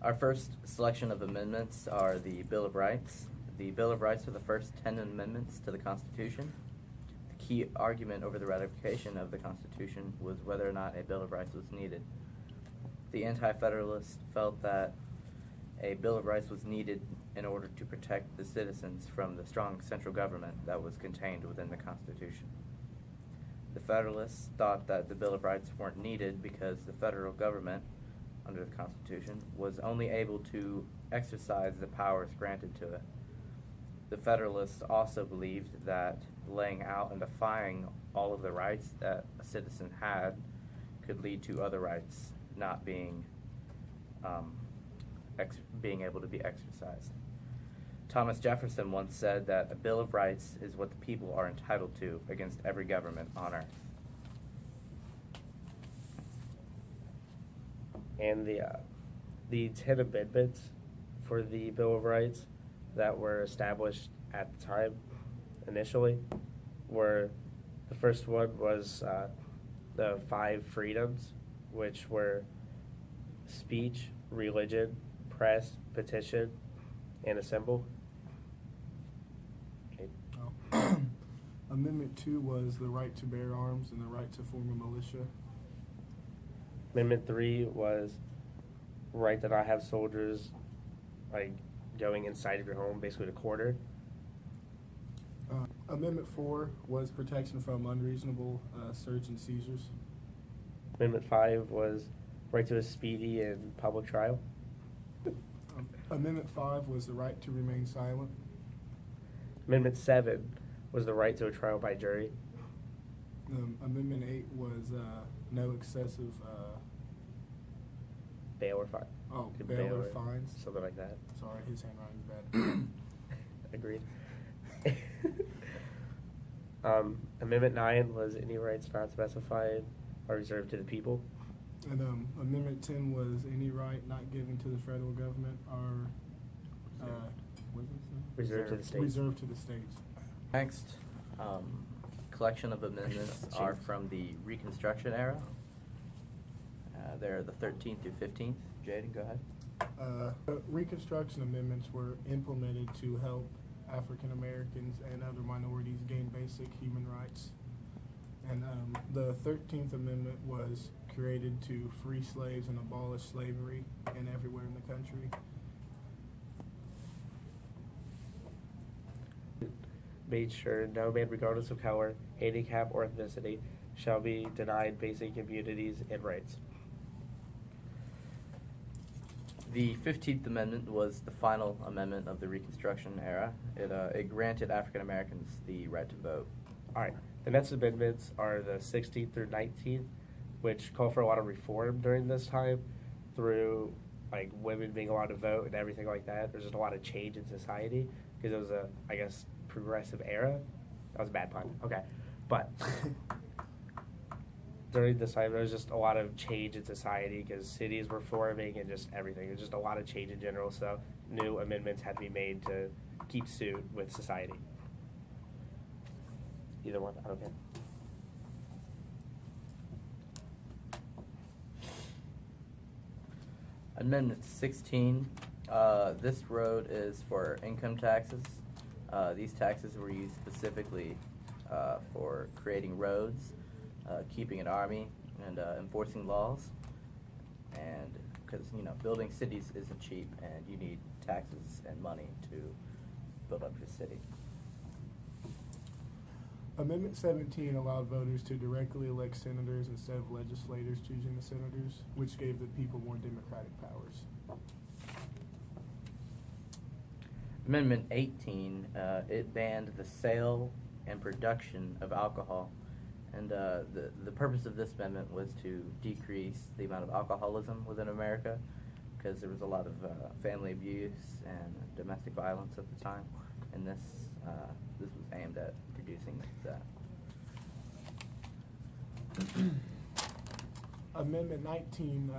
Our first selection of amendments are the Bill of Rights. The Bill of Rights are the first 10 amendments to the Constitution. The key argument over the ratification of the Constitution was whether or not a Bill of Rights was needed. The Anti-Federalists felt that a Bill of Rights was needed in order to protect the citizens from the strong central government that was contained within the Constitution. The Federalists thought that the Bill of Rights weren't needed because the federal government, under the Constitution, was only able to exercise the powers granted to it. The Federalists also believed that laying out and defining all of the rights that a citizen had could lead to other rights not being able to be exercised. Thomas Jefferson once said that a Bill of Rights is what the people are entitled to against every government on earth. And the 10 amendments for the Bill of Rights that were established at the time initially were, the first one was the 5 freedoms, which were speech, religion, press, petition, and assemble. Okay. Oh. Amendment 2 was the right to bear arms and the right to form a militia. Amendment 3 was right to not have soldiers like going inside of your home, basically to quarter. Amendment 4 was protection from unreasonable search and seizures. Amendment 5 was right to a speedy and public trial. Amendment 5 was the right to remain silent. Amendment 7 was the right to a trial by jury. Amendment 8 was no excessive Bail or fine. Oh, bail or fines. Something like that. Sorry, his handwriting's bad. Agreed. Amendment 9 was any rights not specified are reserved to the people. And Amendment 10 was any right not given to the federal government are what is it? Reserved to the states. Reserved to the states. Next collection of amendments are from the Reconstruction era. They're the 13th through 15th. Jaden, go ahead. Reconstruction amendments were implemented to help African Americans and other minorities gain basic human rights. And the 13th Amendment was created to free slaves and abolish slavery and everywhere in the country. Made sure no man, regardless of color, handicap, or ethnicity, shall be denied basic immunities and rights. The 15th Amendment was the final amendment of the Reconstruction era. It granted African Americans the right to vote. All right. The next amendments are the 16th through 19th, which call for a lot of reform during this time through like women being allowed to vote and everything like that. There's just a lot of change in society because it was a, I guess, progressive era. That was a bad pun. Okay. But during this time, there was just a lot of change in society because cities were forming and just everything. There's just a lot of change in general, so new amendments had to be made to keep suit with society. Either one, I don't care. Amendment 16. This road is for income taxes. These taxes were used specifically for creating roads, keeping an army, and enforcing laws. And because, building cities isn't cheap, and you need taxes and money to build up your city. Amendment 17 allowed voters to directly elect senators instead of legislators choosing the senators, which gave the people more democratic powers. Amendment 18, it banned the sale and production of alcohol. And the purpose of this amendment was to decrease the amount of alcoholism within America, because there was a lot of family abuse and domestic violence at the time. And this was aimed at reducing that. Amendment 19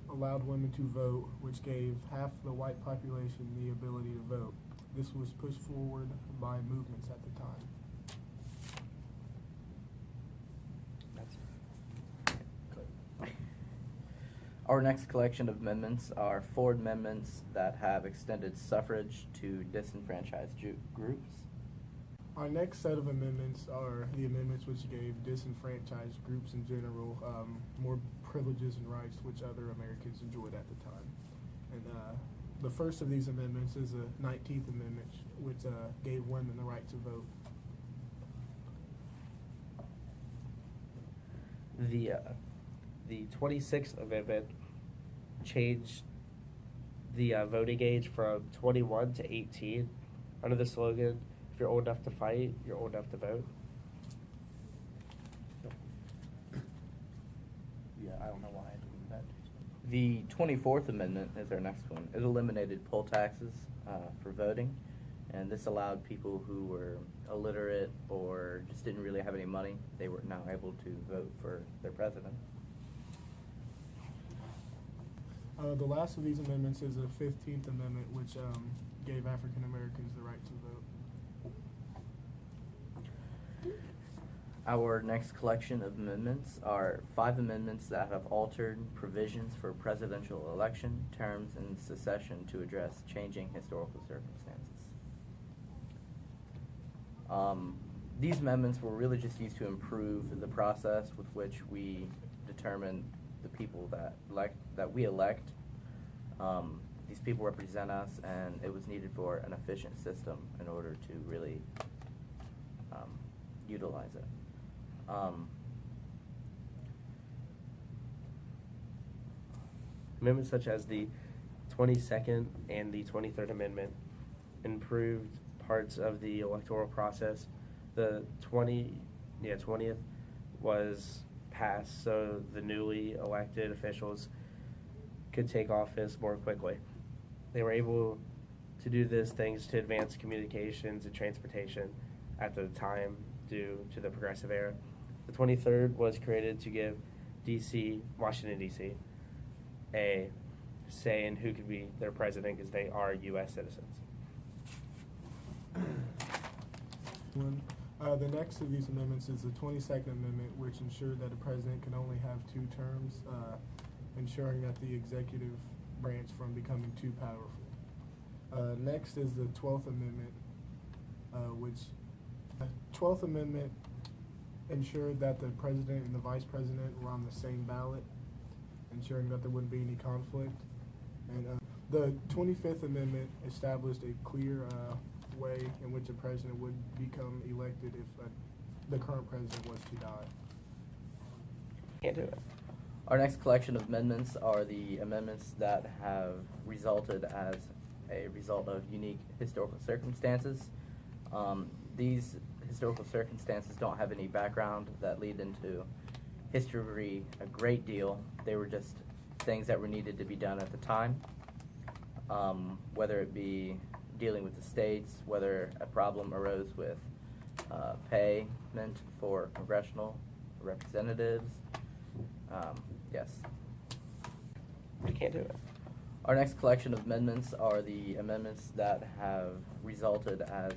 allowed women to vote, which gave half the white population the ability to vote. This was pushed forward by movements at the time. Our next collection of amendments are 4 amendments that have extended suffrage to disenfranchised groups. Our next set of amendments are the amendments which gave disenfranchised groups in general more privileges and rights which other Americans enjoyed at the time. And the first of these amendments is the 19th Amendment, which gave women the right to vote. The 26th Amendment changed the voting age from 21 to 18 under the slogan, "If you're old enough to fight, you're old enough to vote." Yeah, I don't know why I did that. The 24th Amendment is our next one. It eliminated poll taxes for voting, and this allowed people who were illiterate or just didn't really have any money, they were now able to vote for their president. The last of these amendments is the 15th Amendment, which gave African Americans the right to vote. Our next collection of amendments are 5 amendments that have altered provisions for presidential election, terms, and secession to address changing historical circumstances. These amendments were really just used to improve the process with which we determine the people that we elect. These people represent us, and it was needed for an efficient system in order to really utilize it. Amendments such as the 22nd and the 23rd Amendment improved parts of the electoral process. The 20th was passed so the newly elected officials could take office more quickly. They were able to do this thanks to advanced communications and transportation at the time due to the progressive era. The 23rd was created to give Washington, D.C., a say in who could be their president because they are U.S. citizens. The next of these amendments is the 22nd Amendment, which ensured that a president can only have 2 terms, ensuring that the executive branch from becoming too powerful. Next is the 12th Amendment, which the 12th Amendment ensured that the president and the vice president were on the same ballot, ensuring that there wouldn't be any conflict. And the 25th Amendment established a clear way in which a president would become elected if the current president was to die. Can't do it. Our next collection of amendments are the amendments that have resulted as a result of unique historical circumstances. These historical circumstances don't have any background that lead into history a great deal. They were just things that were needed to be done at the time, whether it be dealing with the states, whether a problem arose with payment for congressional representatives. Yes. You can't do it. Our next collection of amendments are the amendments that have resulted as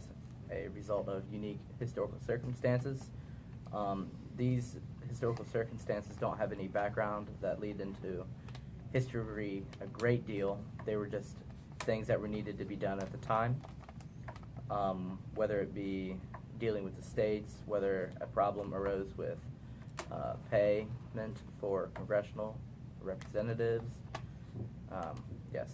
a result of unique historical circumstances. These historical circumstances don't have any background that lead into history a great deal. They were just things that were needed to be done at the time, whether it be dealing with the states, whether a problem arose with payment for congressional representatives. Yes.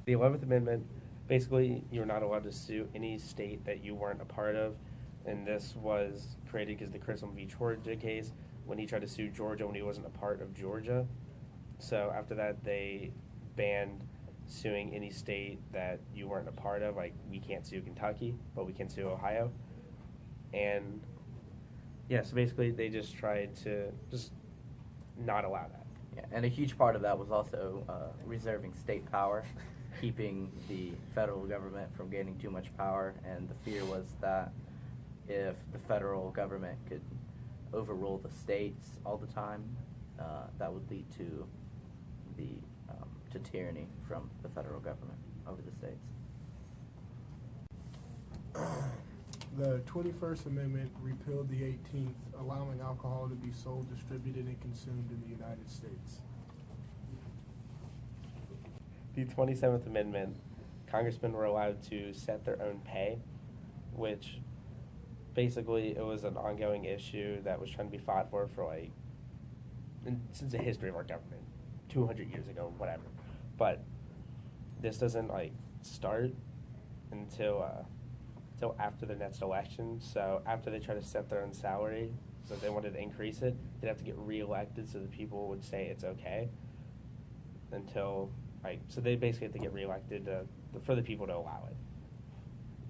The 11th Amendment, basically, you're not allowed to sue any state that you weren't a part of, and this was created because the Chisholm v. Georgia case, when he tried to sue Georgia when he wasn't a part of Georgia. So after that, they banned suing any state that you weren't a part of. Like, we can't sue Kentucky, but we can sue Ohio. And, yeah, so basically they just tried to just not allow that. Yeah, and a huge part of that was also reserving state power, keeping the federal government from gaining too much power, and the fear was that if the federal government could overrule the states all the time, that would lead to to tyranny from the federal government over the states. The 21st Amendment repealed the 18th, allowing alcohol to be sold, distributed, and consumed in the United States. The 27th Amendment, congressmen were allowed to set their own pay, which basically it was an ongoing issue that was trying to be fought for like, since the history of our government, 200 years ago, whatever. But this doesn't like start until after the next election. So after they try to set their own salary, so if they wanted to increase it, they'd have to get reelected so the people would say it's okay. Until so they basically have to get reelected for the people to allow it.